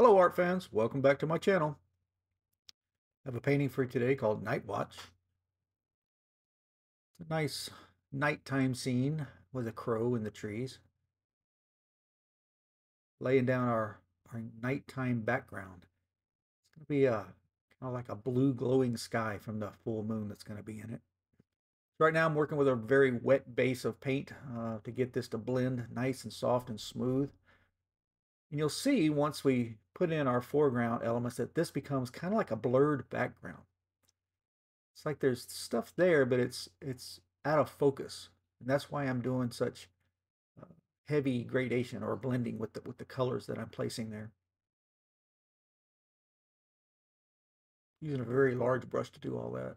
Hello art fans, welcome back to my channel. I have a painting for you today called Nightwatch. It's a nice nighttime scene with a crow in the trees, laying down our nighttime background. It's going to be a kind of like a blue glowing sky from the full moon that's going to be in it. Right now I'm working with a very wet base of paint to get this to blend nice and soft and smooth. And you'll see once we put in our foreground elements that this becomes kind of like a blurred background. It's like there's stuff there, but it's out of focus, and that's why I'm doing such uh, heavy gradation or blending with the colors that I'm placing there. Using a very large brush to do all that.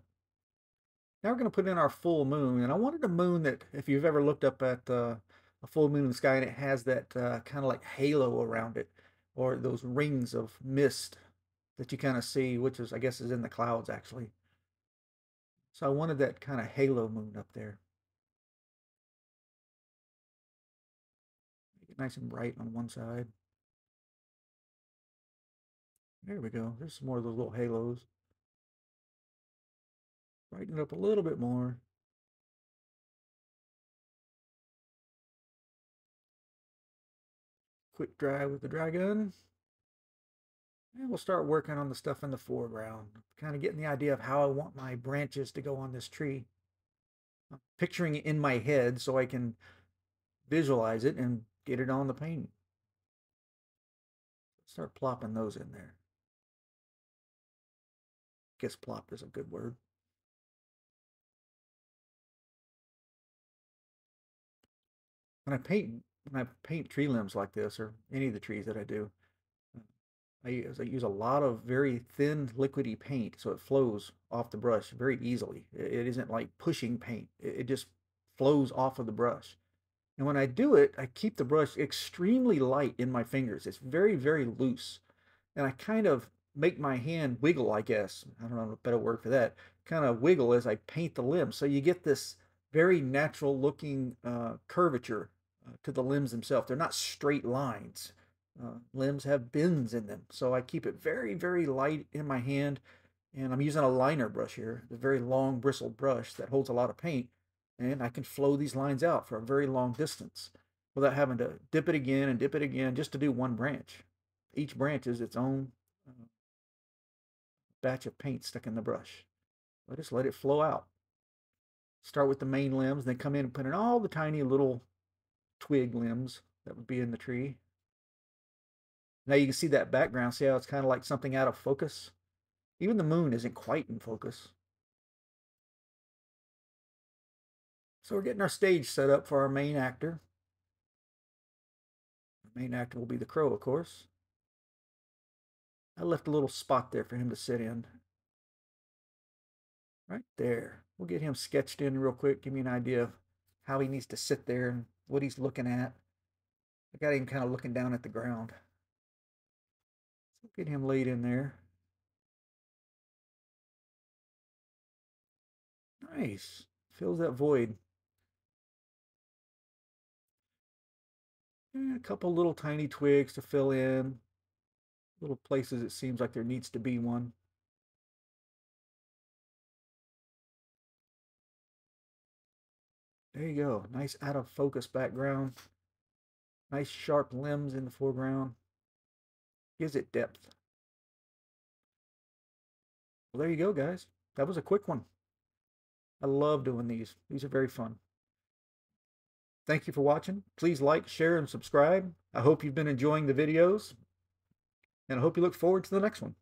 Now we're going to put in our full moon, and I wanted a moon that, if you've ever looked up at a full moon in the sky and it has that kind of like halo around it, or those rings of mist that you kind of see, which is, I guess, is in the clouds actually. So I wanted that kind of halo moon up there. Make it nice and bright on one side. There we go. There's some more of those little halos. Brighten it up a little bit more. Quick dry with the dry gun. And we'll start working on the stuff in the foreground. Kind of getting the idea of how I want my branches to go on this tree. I'm picturing it in my head so I can visualize it and get it on the painting. Start plopping those in there. Guess plopped is a good word. When I paint tree limbs like this, or any of the trees that I do, I use a lot of very thin liquidy paint so it flows off the brush very easily. It isn't like pushing paint. It just flows off of the brush. And when I do it, I keep the brush extremely light in my fingers. It's very, very loose. And I kind of make my hand wiggle, I guess. I don't know a better word for that. Kind of wiggle as I paint the limbs. So you get this very natural looking curvature to the limbs themselves. They're not straight lines. Limbs have bends in them. So I keep it very, very light in my hand. And I'm using a liner brush here, a very long bristled brush that holds a lot of paint. And I can flow these lines out for a very long distance without having to dip it again and dip it again just to do one branch. Each branch is its own batch of paint stuck in the brush. I just let it flow out. Start with the main limbs, then come in and put in all the tiny little twig limbs that would be in the tree. Now you can see that background. See how it's kind of like something out of focus? Even the moon isn't quite in focus. So we're getting our stage set up for our main actor. The main actor will be the crow, of course. I left a little spot there for him to sit in. Right there. We'll get him sketched in real quick. Give me an idea of how he needs to sit there and what he's looking at. I got him kind of looking down at the ground. So get him laid in there. Nice. Fills that void. And a couple little tiny twigs to fill in. Little places it seems like there needs to be one. There you go. Nice out of focus background. Nice sharp limbs in the foreground. Gives it depth. Well, there you go, guys. That was a quick one. I love doing these. These are very fun. Thank you for watching. Please like, share, and subscribe. I hope you've been enjoying the videos, and I hope you look forward to the next one.